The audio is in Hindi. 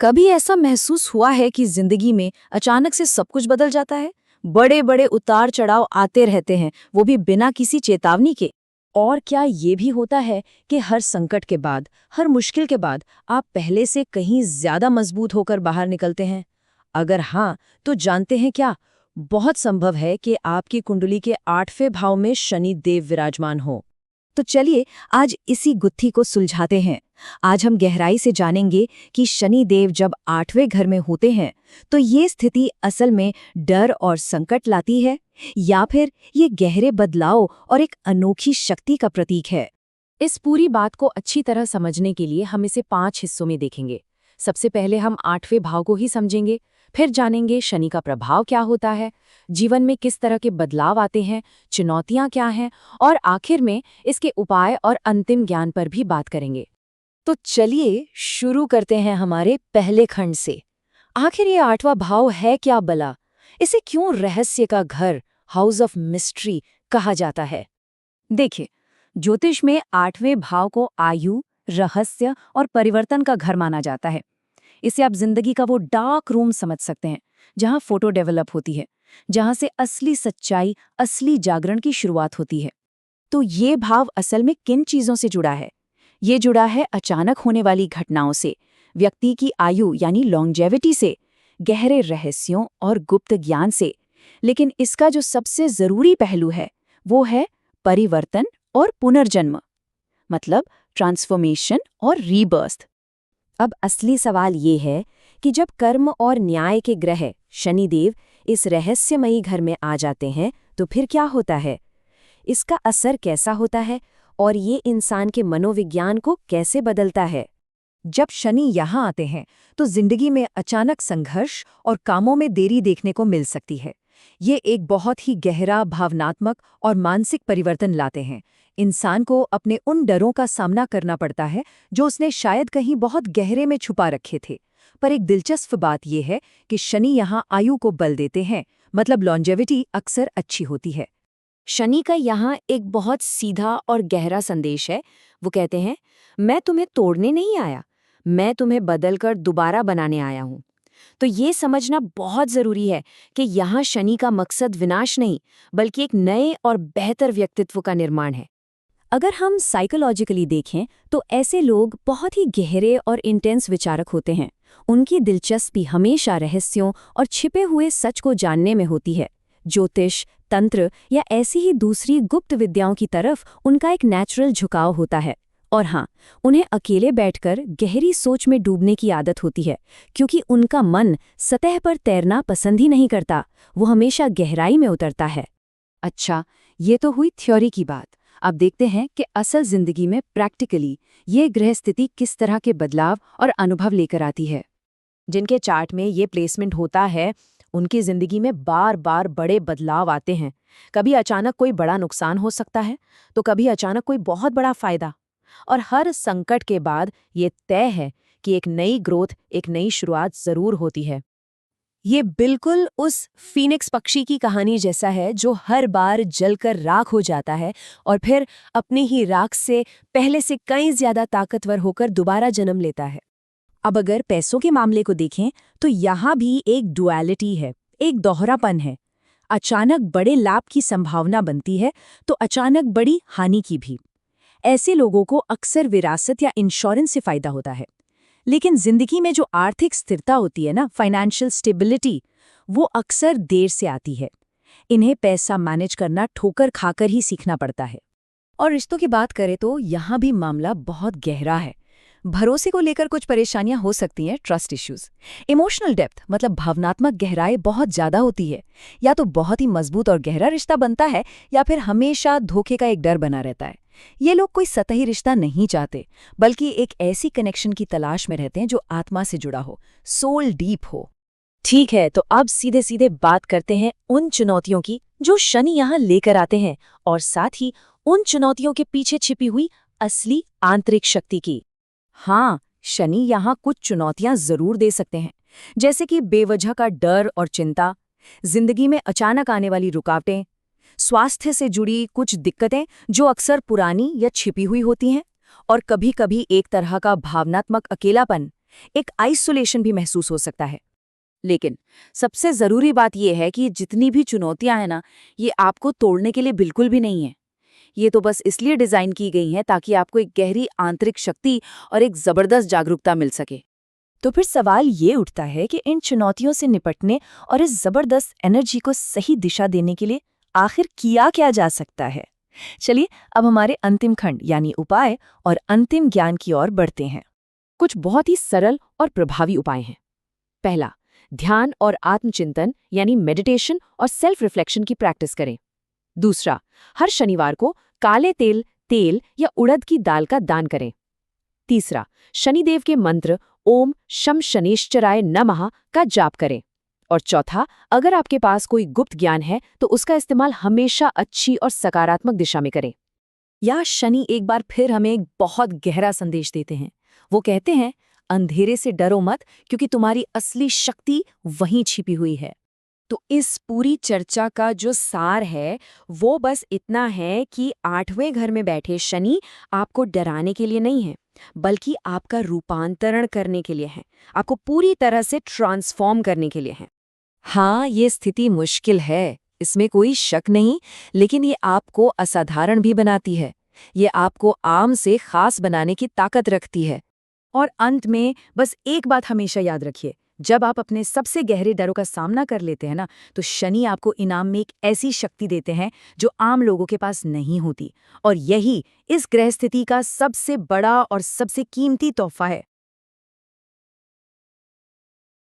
कभी ऐसा महसूस हुआ है कि जिंदगी में अचानक से सब कुछ बदल जाता है? बड़े बड़े उतार चढ़ाव आते रहते हैं, वो भी बिना किसी चेतावनी के। और क्या ये भी होता है कि हर संकट के बाद, हर मुश्किल के बाद आप पहले से कहीं ज्यादा मजबूत होकर बाहर निकलते हैं? अगर हाँ, तो जानते हैं क्या? बहुत संभव है कि आपकी कुंडली के 8वें भाव में शनि देव विराजमान हो। तो चलिए आज इसी गुत्थी को सुलझाते हैं। आज हम गहराई से जानेंगे कि शनि देव जब 8वें घर में होते हैं तो ये स्थिति असल में डर और संकट लाती है, या फिर ये गहरे बदलाव और एक अनोखी शक्ति का प्रतीक है। इस पूरी बात को अच्छी तरह समझने के लिए हम इसे 5 हिस्सों में देखेंगे। सबसे पहले हम 8वें भाव को ही समझेंगे, फिर जानेंगे शनि का प्रभाव क्या होता है, जीवन में किस तरह के बदलाव आते हैं, चुनौतियां क्या हैं, और आखिर में इसके उपाय और अंतिम ज्ञान पर भी बात करेंगे। तो चलिए शुरू करते हैं हमारे पहले खंड से। आखिर ये 8वां भाव है क्या भला? इसे क्यों रहस्य का घर, हाउस ऑफ मिस्ट्री कहा जाता है? देखिए, ज्योतिष में 8वें भाव को आयु, रहस्य और परिवर्तन का घर माना जाता है। इसे आप जिंदगी का वो डार्क रूम समझ सकते हैं, जहां फोटो डेवलप होती है, जहां से असली सच्चाई, असली जागरण की शुरुआत होती है। तो ये भाव असल में किन चीजों से जुड़ा है? ये जुड़ा है अचानक होने वाली घटनाओं से, व्यक्ति की आयु यानी लॉन्जेविटी से, गहरे रहस्यों और गुप्त ज्ञान से। लेकिन इसका जो सबसे जरूरी पहलू है वो है परिवर्तन और पुनर्जन्म, मतलब ट्रांसफॉर्मेशन और रीबर्थ। अब असली सवाल ये है कि जब कर्म और न्याय के ग्रह शनिदेव इस रहस्यमयी घर में आ जाते हैं तो फिर क्या होता है? इसका असर कैसा होता है और ये इंसान के मनोविज्ञान को कैसे बदलता है? जब शनि यहाँ आते हैं तो जिंदगी में अचानक संघर्ष और कामों में देरी देखने को मिल सकती है। ये एक बहुत ही गहरा भावनात्मक और मानसिक परिवर्तन लाते हैं। इंसान को अपने उन डरों का सामना करना पड़ता है जो उसने शायद कहीं बहुत गहरे में छुपा रखे थे। पर एक दिलचस्प बात यह है कि शनि यहाँ आयु को बल देते हैं, मतलब लॉन्जेविटी अक्सर अच्छी होती है। शनि का यहाँ एक बहुत सीधा और गहरा संदेश है। वो कहते हैं, मैं तुम्हें तोड़ने नहीं आया, मैं तुम्हें बदलकर दोबारा बनाने आया हूँ। तो ये समझना बहुत जरूरी है कि यहाँ शनि का मकसद विनाश नहीं, बल्कि एक नए और बेहतर व्यक्तित्व का निर्माण है। अगर हम साइकोलॉजिकली देखें तो ऐसे लोग बहुत ही गहरे और इंटेंस विचारक होते हैं। उनकी दिलचस्पी हमेशा रहस्यों और छिपे हुए सच को जानने में होती है। ज्योतिष, तंत्र या ऐसी ही दूसरी गुप्त विद्याओं की तरफ उनका एक नेचुरल झुकाव होता है। और हाँ, उन्हें अकेले बैठकर गहरी सोच में डूबने की आदत होती है, क्योंकि उनका मन सतह पर तैरना पसंद ही नहीं करता, वो हमेशा गहराई में उतरता है। अच्छा, ये तो हुई थ्योरी की बात। अब देखते हैं कि असल जिंदगी में प्रैक्टिकली ये ग्रह स्थिति किस तरह के बदलाव और अनुभव लेकर आती है। जिनके चार्ट में ये प्लेसमेंट होता है, उनकी जिंदगी में बार बार बड़े बदलाव आते हैं। कभी अचानक कोई बड़ा नुकसान हो सकता है, तो कभी अचानक कोई बहुत बड़ा फायदा। और हर संकट के बाद ये तय है कि एक नई ग्रोथ, एक नई शुरुआत जरूर होती है। ये बिल्कुल उस फीनिक्स पक्षी की कहानी जैसा है जो हर बार जलकर राख हो जाता है और फिर अपनी ही राख से पहले से कई ज्यादा ताकतवर होकर दोबारा जन्म लेता है। अब अगर पैसों के मामले को देखें तो यहाँ भी एक डुअलिटी है, एक दोहरापन है। अचानक बड़े लाभ की संभावना बनती है तो अचानक बड़ी हानि की भी। ऐसे लोगों को अक्सर विरासत या इंश्योरेंस से फायदा होता है। लेकिन जिंदगी में जो आर्थिक स्थिरता होती है ना, फाइनेंशियल स्टेबिलिटी, वो अक्सर देर से आती है। इन्हें पैसा मैनेज करना ठोकर खाकर ही सीखना पड़ता है। और रिश्तों की बात करें तो यहाँ भी मामला बहुत गहरा है। भरोसे को लेकर कुछ परेशानियां हो सकती हैं, ट्रस्ट इश्यूज। इमोशनल डेप्थ मतलब भावनात्मक गहराई बहुत ज्यादा होती है। या तो बहुत ही मजबूत और गहरा रिश्ता बनता है, या फिर हमेशा धोखे का एक डर बना रहता है। ये लोग कोई सतही रिश्ता नहीं चाहते, बल्कि एक ऐसी कनेक्शन की तलाश में रहते हैं जो आत्मा से जुड़ा हो, सोल डीप हो। ठीक है, तो अब सीधे सीधे बात करते हैं उन चुनौतियों की जो शनि यहाँ लेकर आते हैं, और साथ ही उन चुनौतियों के पीछे छिपी हुई असली आंतरिक शक्ति की। हाँ, शनि यहाँ कुछ चुनौतियां जरूर दे सकते हैं, जैसे कि बेवजह का डर और चिंता, जिंदगी में अचानक आने वाली रुकावटें, स्वास्थ्य से जुड़ी कुछ दिक्कतें जो अक्सर पुरानी या छिपी हुई होती हैं, और कभी-कभी एक तरह का भावनात्मक अकेलापन, एक आइसोलेशन भी महसूस हो सकता है। लेकिन सबसे ज़रूरी बात यह है कि जितनी भी चुनौतियां हैं ना, ये आपको तोड़ने के लिए बिल्कुल भी नहीं है। ये तो बस इसलिए डिज़ाइन की गई हैं ताकि आपको एक गहरी आंतरिक शक्ति और एक ज़बरदस्त जागरूकता मिल सके। तो फिर सवाल ये उठता है कि इन चुनौतियों से निपटने और इस जबरदस्त एनर्जी को सही दिशा देने के लिए आखिर किया क्या जा सकता है। चलिए अब हमारे अंतिम खंड यानी उपाय और अंतिम ज्ञान की ओर बढ़ते हैं। कुछ बहुत ही सरल और प्रभावी उपाय हैं। पहला, ध्यान और आत्मचिंतन यानी मेडिटेशन और सेल्फ रिफ्लेक्शन की प्रैक्टिस करें। दूसरा, हर शनिवार को काले तेल, तेल या उड़द की दाल का दान करें। तीसरा, शनिदेव के मंत्र ओम शम शनेश्चराय नमः का जाप करें। और चौथा, अगर आपके पास कोई गुप्त ज्ञान है तो उसका इस्तेमाल हमेशा अच्छी और सकारात्मक दिशा में करें। या शनि एक बार फिर हमें एक बहुत गहरा संदेश देते हैं। वो कहते हैं, अंधेरे से डरो मत, क्योंकि तुम्हारी असली शक्ति वहीं छिपी हुई है। तो इस पूरी चर्चा का जो सार है वो बस इतना है कि 8वें घर में बैठे शनि आपको डराने के लिए नहीं है, बल्कि आपका रूपांतरण करने के लिए है, आपको पूरी तरह से ट्रांसफॉर्म करने के लिए है। हाँ, ये स्थिति मुश्किल है, इसमें कोई शक नहीं, लेकिन ये आपको असाधारण भी बनाती है। ये आपको आम से खास बनाने की ताकत रखती है। और अंत में बस एक बात हमेशा याद रखिए, जब आप अपने सबसे गहरे डरों का सामना कर लेते हैं ना, तो शनि आपको इनाम में एक ऐसी शक्ति देते हैं जो आम लोगों के पास नहीं होती। और यही इस ग्रह स्थिति का सबसे बड़ा और सबसे कीमती तोहफा है।